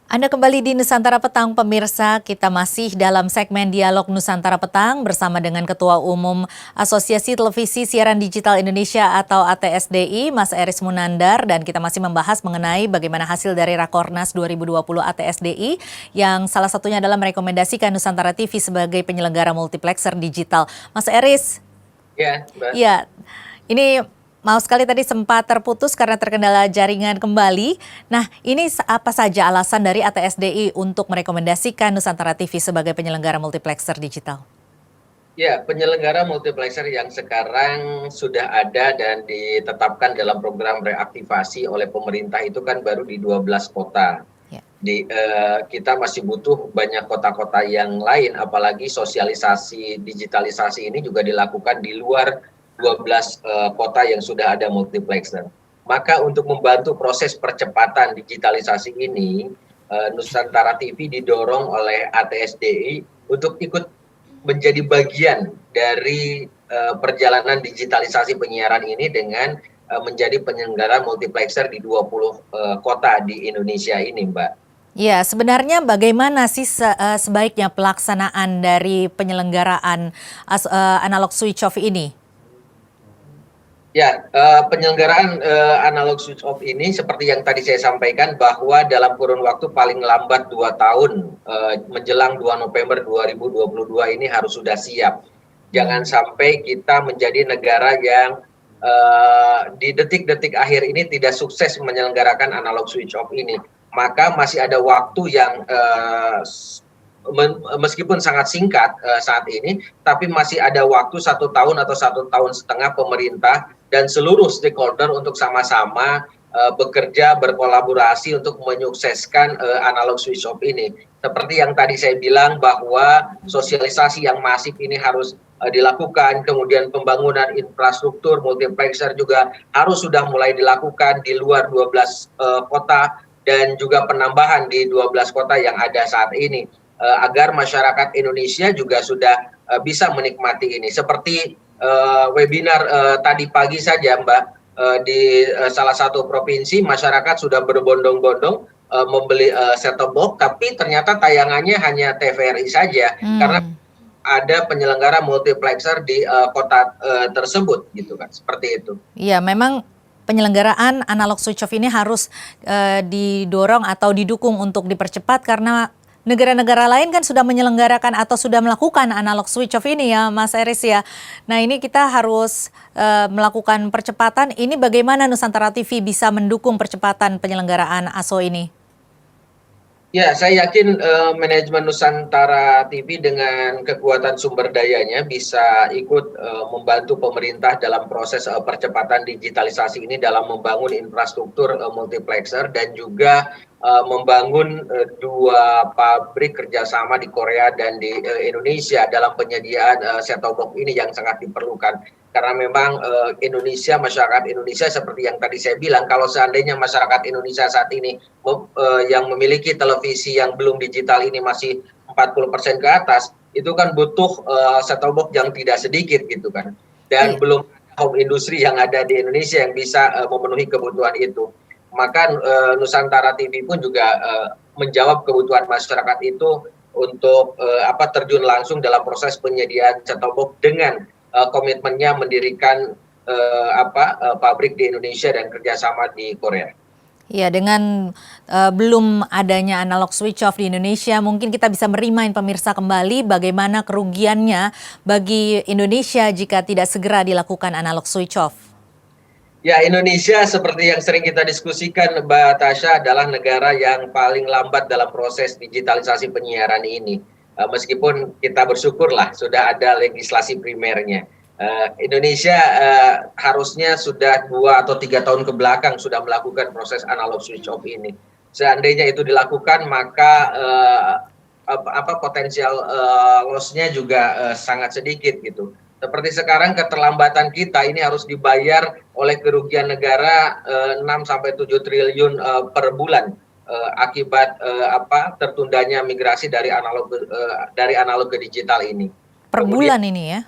Anda kembali di Nusantara Petang, pemirsa. Kita masih dalam segmen Dialog Nusantara Petang bersama dengan Ketua Umum Asosiasi Televisi Siaran Digital Indonesia atau ATSDI, Mas Eris Munandar. Dan kita masih membahas mengenai bagaimana hasil dari Rakornas 2020 ATSDI yang salah satunya adalah merekomendasikan Nusantara TV sebagai penyelenggara multiplexer digital. Mas Eris. Ya, Mbak. Ya, ini mau sekali tadi sempat terputus karena terkendala jaringan kembali. Nah, ini apa saja alasan dari ATSDI untuk merekomendasikan Nusantara TV sebagai penyelenggara multiplexer digital? Ya, penyelenggara multiplexer yang sekarang sudah ada dan ditetapkan dalam program reaktivasi oleh pemerintah itu kan baru di 12 kota. Ya. Kita masih butuh banyak kota-kota yang lain, apalagi sosialisasi digitalisasi ini juga dilakukan di luar 12 kota yang sudah ada multiplexer. Maka untuk membantu proses percepatan digitalisasi ini, Nusantara TV didorong oleh ATSDI untuk ikut menjadi bagian dari perjalanan digitalisasi penyiaran ini dengan menjadi penyelenggara multiplexer di 20 kota di Indonesia ini, Mbak. Ya, sebenarnya bagaimana sih sebaiknya pelaksanaan dari penyelenggaraan analog switch off ini? Ya, penyelenggaraan analog switch off ini seperti yang tadi saya sampaikan bahwa dalam kurun waktu paling lambat 2 tahun menjelang 2 November 2022 ini harus sudah siap. Jangan sampai kita menjadi negara yang di detik-detik akhir ini tidak sukses menyelenggarakan analog switch off ini. Maka masih ada waktu yang meskipun sangat singkat saat ini, tapi masih ada waktu 1 tahun atau 1,5 tahun pemerintah dan seluruh stakeholder untuk sama-sama bekerja, berkolaborasi untuk menyukseskan analog switch off ini. Seperti yang tadi saya bilang bahwa sosialisasi yang masif ini harus dilakukan, kemudian pembangunan infrastruktur multiplexer juga harus sudah mulai dilakukan di luar 12 kota dan juga penambahan di 12 kota yang ada saat ini. Agar masyarakat Indonesia juga sudah bisa menikmati ini. Seperti webinar tadi pagi saja, Mbak, di salah satu provinsi masyarakat sudah berbondong-bondong membeli set-top box, tapi ternyata tayangannya hanya TVRI saja karena ada penyelenggara multiplexer di kota tersebut, gitu kan, seperti itu. Iya, memang penyelenggaraan analog switch off ini harus didorong atau didukung untuk dipercepat karena negara-negara lain kan sudah menyelenggarakan atau sudah melakukan analog switch off ini ya, Mas Eris ya. Nah, ini kita harus melakukan percepatan. Ini bagaimana Nusantara TV bisa mendukung percepatan penyelenggaraan ASO ini? Ya, saya yakin manajemen Nusantara TV dengan kekuatan sumber dayanya bisa ikut membantu pemerintah dalam proses percepatan digitalisasi ini dalam membangun infrastruktur multiplexer dan juga membangun 2 pabrik kerjasama di Korea dan di Indonesia dalam penyediaan set-top box ini yang sangat diperlukan. Karena memang Indonesia, masyarakat Indonesia seperti yang tadi saya bilang, kalau seandainya masyarakat Indonesia saat ini yang memiliki televisi yang belum digital ini masih 40% ke atas, itu kan butuh set-top box yang tidak sedikit gitu kan. Dan belum home industry yang ada di Indonesia yang bisa memenuhi kebutuhan itu. Maka Nusantara TV pun juga menjawab kebutuhan masyarakat itu untuk terjun langsung dalam proses penyediaan set-top box dengan komitmennya mendirikan pabrik di Indonesia dan kerjasama di Korea. Ya, dengan belum adanya analog switch off di Indonesia, mungkin kita bisa merimain pemirsa kembali bagaimana kerugiannya bagi Indonesia jika tidak segera dilakukan analog switch off. Ya, Indonesia seperti yang sering kita diskusikan, Mbak Tasha, adalah negara yang paling lambat dalam proses digitalisasi penyiaran ini. Meskipun kita bersyukurlah sudah ada legislasi primernya. Indonesia harusnya sudah 2 atau 3 tahun ke belakang sudah melakukan proses analog switch off ini. Seandainya itu dilakukan, maka potensial loss-nya juga sangat sedikit gitu. Seperti sekarang keterlambatan kita ini harus dibayar oleh kerugian negara 6 sampai 7 triliun per bulan akibat tertundanya migrasi dari analog ke digital ini. Per bulan ini ya?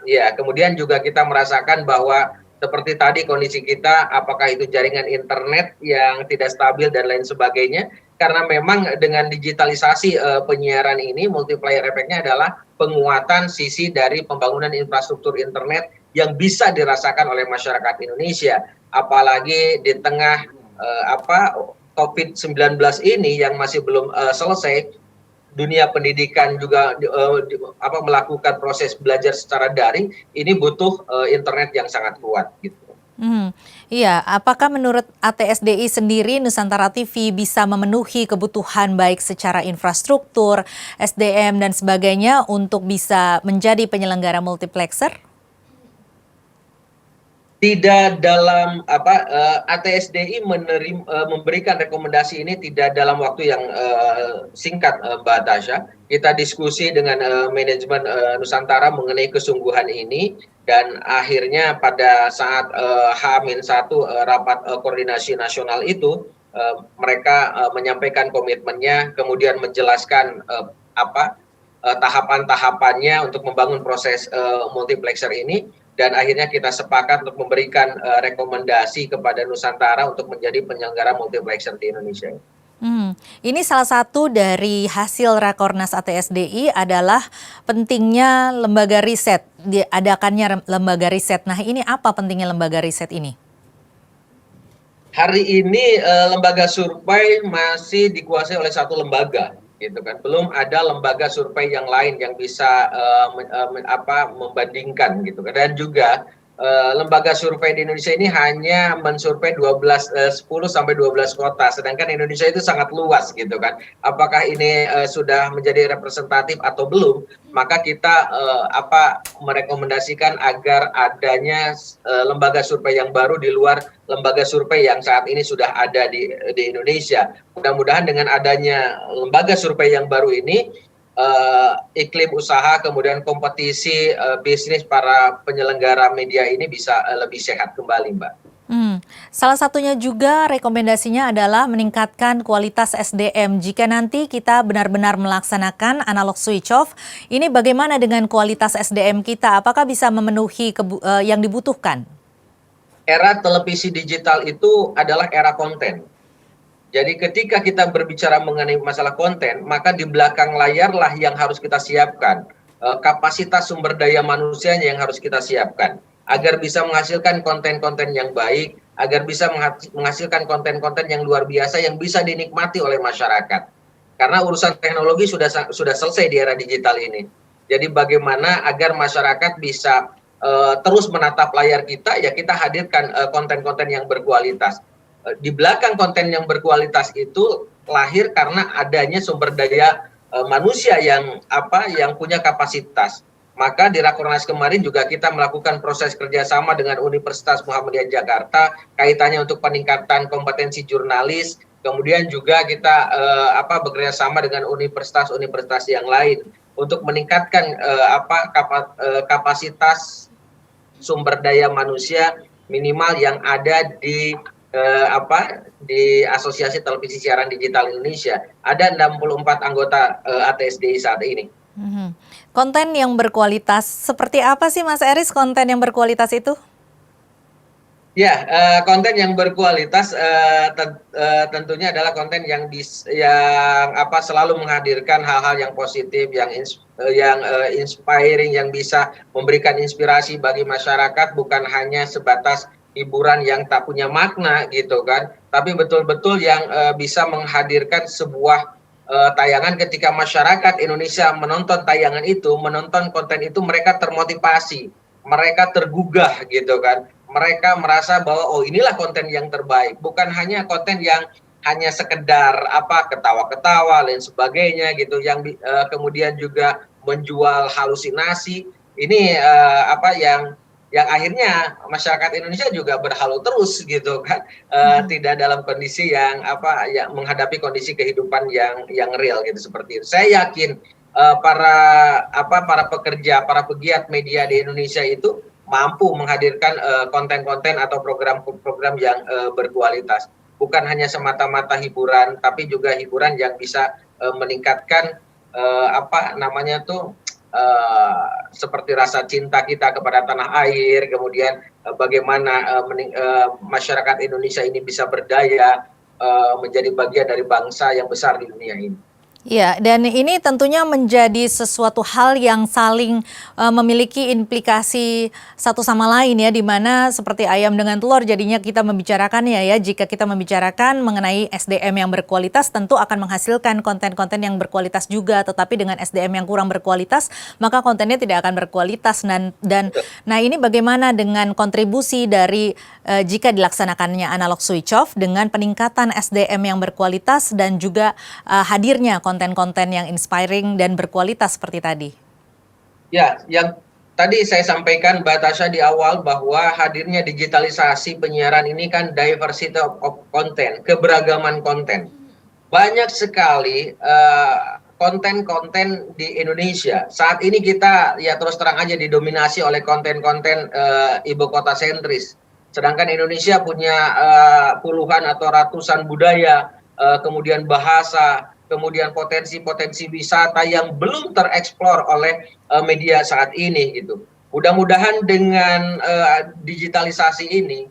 Ya, kemudian juga kita merasakan bahwa seperti tadi kondisi kita, apakah itu jaringan internet yang tidak stabil dan lain sebagainya. Karena memang dengan digitalisasi penyiaran ini, multiplier efeknya adalah penguatan sisi dari pembangunan infrastruktur internet yang bisa dirasakan oleh masyarakat Indonesia. Apalagi di tengah COVID-19 ini yang masih belum selesai, dunia pendidikan juga melakukan proses belajar secara daring, ini butuh internet yang sangat kuat gitu. Iya, apakah menurut ATSDI sendiri Nusantara TV bisa memenuhi kebutuhan baik secara infrastruktur, SDM dan sebagainya untuk bisa menjadi penyelenggara multiplexer? Tidak dalam ATSDI memberikan rekomendasi ini tidak dalam waktu yang singkat, Mbak Tasya. Kita diskusi dengan manajemen Nusantara mengenai kesungguhan ini, dan akhirnya pada saat H-1 rapat koordinasi nasional itu mereka menyampaikan komitmennya, kemudian menjelaskan tahapan-tahapannya untuk membangun proses multiplexer ini. Dan akhirnya kita sepakat untuk memberikan rekomendasi kepada Nusantara untuk menjadi penyelenggara multiplexer di Indonesia. Ini salah satu dari hasil Rakornas ATSDI adalah pentingnya lembaga riset, diadakannya lembaga riset. Nah, ini apa pentingnya lembaga riset ini? Hari ini lembaga survei masih dikuasai oleh satu lembaga, gitu kan. Belum ada lembaga survei yang lain yang bisa membandingkan, gitu kan. Dan juga lembaga survei di Indonesia ini hanya mensurvei 10 sampai 12 kota, sedangkan Indonesia itu sangat luas, gitu kan. Apakah ini sudah menjadi representatif atau belum? Maka kita merekomendasikan agar adanya lembaga survei yang baru di luar lembaga survei yang saat ini sudah ada di Indonesia. Mudah-mudahan dengan adanya lembaga survei yang baru ini, iklim usaha kemudian kompetisi bisnis para penyelenggara media ini bisa lebih sehat kembali, Mbak. Salah satunya juga rekomendasinya adalah meningkatkan kualitas SDM. Jika nanti kita benar-benar melaksanakan analog switch off, ini bagaimana dengan kualitas SDM kita? Apakah bisa memenuhi yang dibutuhkan? Era televisi digital itu adalah era konten. Jadi ketika kita berbicara mengenai masalah konten, maka di belakang layar lah yang harus kita siapkan. Kapasitas sumber daya manusianya yang harus kita siapkan. Agar bisa menghasilkan konten-konten yang baik, agar bisa menghasilkan konten-konten yang luar biasa yang bisa dinikmati oleh masyarakat. Karena urusan teknologi sudah selesai di era digital ini. Jadi bagaimana agar masyarakat bisa terus menatap layar kita, ya kita hadirkan konten-konten yang berkualitas. Di belakang konten yang berkualitas itu lahir karena adanya sumber daya manusia yang punya kapasitas. Maka di Rakornas kemarin juga kita melakukan proses kerjasama dengan Universitas Muhammadiyah Jakarta kaitannya untuk peningkatan kompetensi jurnalis. Kemudian juga kita bekerja sama dengan universitas-universitas yang lain untuk meningkatkan kapasitas sumber daya manusia minimal yang ada di Asosiasi Televisi Siaran Digital Indonesia. Ada 64 anggota ATSDI saat ini. Konten yang berkualitas, seperti apa sih Mas Eris konten yang berkualitas itu? Ya, konten yang berkualitas tentunya adalah konten yang selalu menghadirkan hal-hal yang positif, yang inspiring, yang bisa memberikan inspirasi bagi masyarakat, bukan hanya sebatas hiburan yang tak punya makna, gitu kan, tapi betul-betul yang bisa menghadirkan sebuah tayangan ketika masyarakat Indonesia menonton tayangan itu, menonton konten itu, mereka termotivasi, mereka tergugah, gitu kan. Mereka merasa bahwa oh inilah konten yang terbaik, bukan hanya konten yang hanya sekedar ketawa-ketawa lain sebagainya gitu, yang kemudian juga menjual halusinasi. Ini yang akhirnya masyarakat Indonesia juga berhalu terus, gitu kan, tidak dalam kondisi yang menghadapi kondisi kehidupan yang real, gitu, seperti itu. Saya yakin para pekerja, para pegiat media di Indonesia itu mampu menghadirkan konten-konten atau program-program yang berkualitas, bukan hanya semata-mata hiburan, tapi juga hiburan yang bisa meningkatkan seperti rasa cinta kita kepada tanah air, kemudian bagaimana masyarakat Indonesia ini bisa berdaya menjadi bagian dari bangsa yang besar di dunia ini. Ya, dan ini tentunya menjadi sesuatu hal yang saling memiliki implikasi satu sama lain ya, di mana seperti ayam dengan telur jadinya kita membicarakan ya, jika kita membicarakan mengenai SDM yang berkualitas tentu akan menghasilkan konten-konten yang berkualitas juga, tetapi dengan SDM yang kurang berkualitas maka kontennya tidak akan berkualitas dan nah ini bagaimana dengan kontribusi dari jika dilaksanakannya analog switch off dengan peningkatan SDM yang berkualitas dan juga hadirnya konten-konten yang inspiring dan berkualitas seperti tadi. Ya, yang tadi saya sampaikan Mbak Tasha di awal bahwa hadirnya digitalisasi penyiaran ini kan diversity of content, keberagaman konten. Banyak sekali konten-konten di Indonesia. Saat ini kita ya terus terang aja didominasi oleh konten-konten ibu kota sentris. Sedangkan Indonesia punya puluhan atau ratusan budaya, kemudian bahasa, kemudian potensi-potensi wisata yang belum tereksplor oleh media saat ini gitu. Mudah-mudahan dengan digitalisasi ini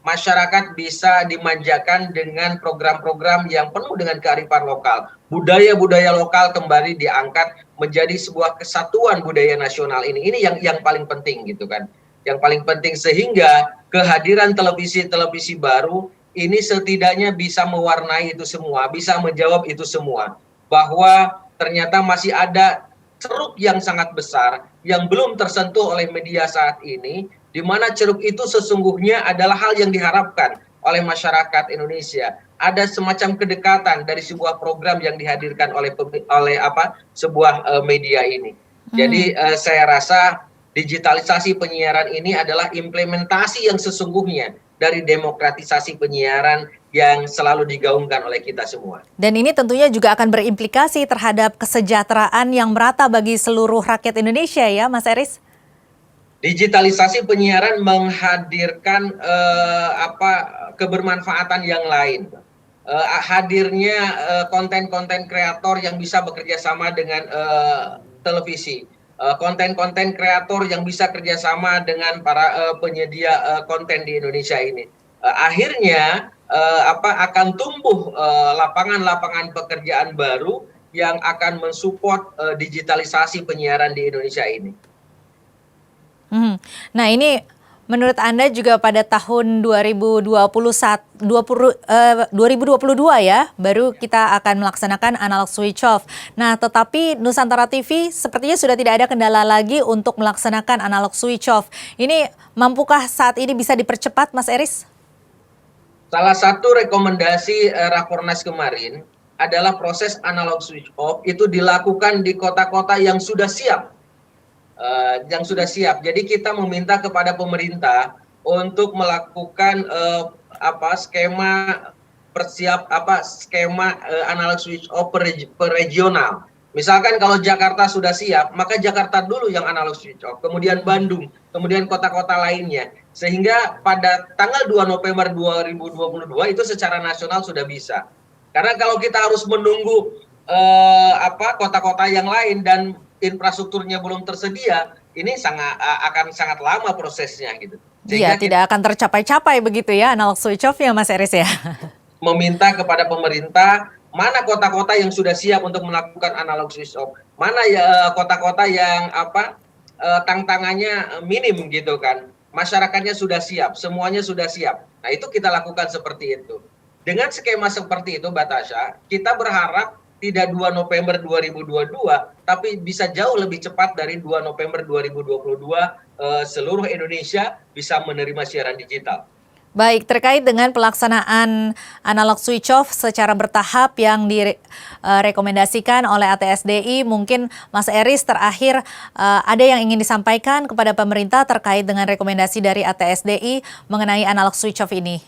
masyarakat bisa dimanjakan dengan program-program yang penuh dengan kearifan lokal. Budaya-budaya lokal kembali diangkat menjadi sebuah kesatuan budaya nasional ini. Ini yang paling penting gitu kan. Yang paling penting sehingga kehadiran televisi-televisi baru ini setidaknya bisa mewarnai itu semua, bisa menjawab itu semua. Bahwa ternyata masih ada ceruk yang sangat besar yang belum tersentuh oleh media saat ini, di mana ceruk itu sesungguhnya adalah hal yang diharapkan oleh masyarakat Indonesia. Ada semacam kedekatan dari sebuah program yang dihadirkan oleh sebuah media ini. Jadi saya rasa digitalisasi penyiaran ini adalah implementasi yang sesungguhnya dari demokratisasi penyiaran yang selalu digaungkan oleh kita semua. Dan ini tentunya juga akan berimplikasi terhadap kesejahteraan yang merata bagi seluruh rakyat Indonesia ya, Mas Eris? Digitalisasi penyiaran menghadirkan kebermanfaatan yang lain. Hadirnya konten-konten kreator yang bisa bekerja sama dengan televisi. Konten-konten kreator yang bisa kerjasama dengan para penyedia konten di Indonesia ini. Akhirnya akan tumbuh lapangan-lapangan pekerjaan baru yang akan mensupport digitalisasi penyiaran di Indonesia ini. Nah ini menurut Anda juga pada tahun 2022 ya, baru kita akan melaksanakan analog switch off. Nah tetapi Nusantara TV sepertinya sudah tidak ada kendala lagi untuk melaksanakan analog switch off. Ini mampukah saat ini bisa dipercepat, Mas Eris? Salah satu rekomendasi Rakornas kemarin adalah proses analog switch off itu dilakukan di kota-kota yang sudah siap. Jadi kita meminta kepada pemerintah untuk melakukan skema analog switch off per regional. Misalkan kalau Jakarta sudah siap, maka Jakarta dulu yang analog switch off, kemudian Bandung, kemudian kota-kota lainnya. Sehingga pada tanggal 2 November 2022 itu secara nasional sudah bisa. Karena kalau kita harus menunggu kota-kota yang lain dan infrastrukturnya belum tersedia, ini akan sangat lama prosesnya gitu. Iya, tidak akan tercapai-capai begitu ya analog switch off ya Mas Eris ya. Meminta kepada pemerintah mana kota-kota yang sudah siap untuk melakukan analog switch off, mana ya kota-kota yang tantangannya minim gitu kan. Masyarakatnya sudah siap, semuanya sudah siap. Nah, itu kita lakukan seperti itu. Dengan skema seperti itu, Mbak Tasha, kita berharap tidak 2 November 2022, tapi bisa jauh lebih cepat dari 2 November 2022, seluruh Indonesia bisa menerima siaran digital. Baik, terkait dengan pelaksanaan analog switch off secara bertahap yang direkomendasikan oleh ATSDI, mungkin Mas Eris terakhir ada yang ingin disampaikan kepada pemerintah terkait dengan rekomendasi dari ATSDI mengenai analog switch off ini?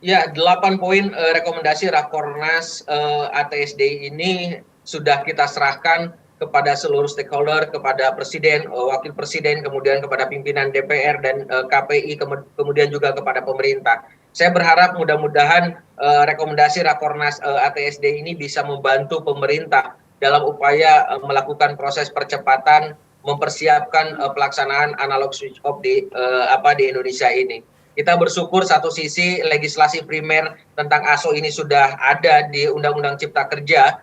Ya, 8 poin rekomendasi Rakornas ATSDI ini sudah kita serahkan kepada seluruh stakeholder, kepada Presiden, Wakil Presiden, kemudian kepada pimpinan DPR dan KPI, kemudian juga kepada pemerintah. Saya berharap mudah-mudahan rekomendasi Rakornas ATSDI ini bisa membantu pemerintah dalam upaya melakukan proses percepatan mempersiapkan pelaksanaan analog switch off di Indonesia ini. Kita bersyukur satu sisi legislasi primer tentang ASO ini sudah ada di Undang-Undang Cipta Kerja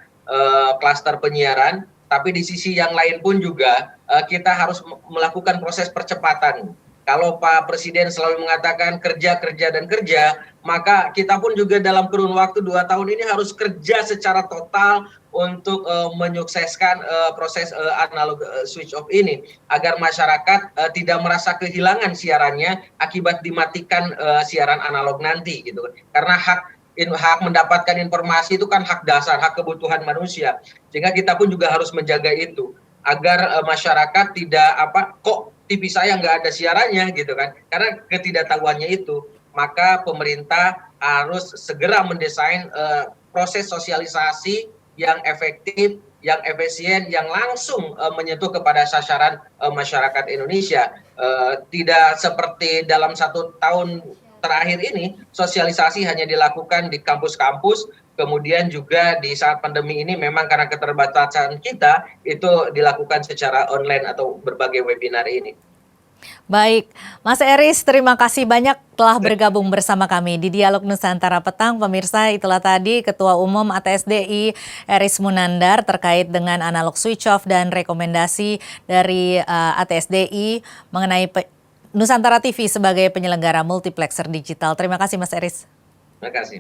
klaster penyiaran, tapi di sisi yang lain pun juga kita harus melakukan proses percepatan. Kalau Pak Presiden selalu mengatakan kerja, kerja, dan kerja, maka kita pun juga dalam kurun waktu 2 tahun ini harus kerja secara total untuk menyukseskan proses analog switch off ini, agar masyarakat tidak merasa kehilangan siarannya akibat dimatikan siaran analog nanti gitu. Karena hak mendapatkan informasi itu kan hak dasar, hak kebutuhan manusia. Sehingga kita pun juga harus menjaga itu agar masyarakat tidak kok TV saya nggak ada siarannya gitu kan. Karena ketidaktahuannya itu, maka pemerintah harus segera mendesain proses sosialisasi yang efektif, yang efisien, yang langsung menyentuh kepada sasaran masyarakat Indonesia. Tidak seperti dalam 1 tahun terakhir ini, sosialisasi hanya dilakukan di kampus-kampus, kemudian juga di saat pandemi ini memang karena keterbatasan kita, itu dilakukan secara online atau berbagai webinar ini. Baik, Mas Eris, terima kasih banyak telah bergabung bersama kami di Dialog Nusantara Petang. Pemirsa, itulah tadi Ketua Umum ATSDI Eris Munandar terkait dengan analog switch off dan rekomendasi dari ATSDI mengenai Nusantara TV sebagai penyelenggara multiplexer digital. Terima kasih Mas Eris. Terima kasih.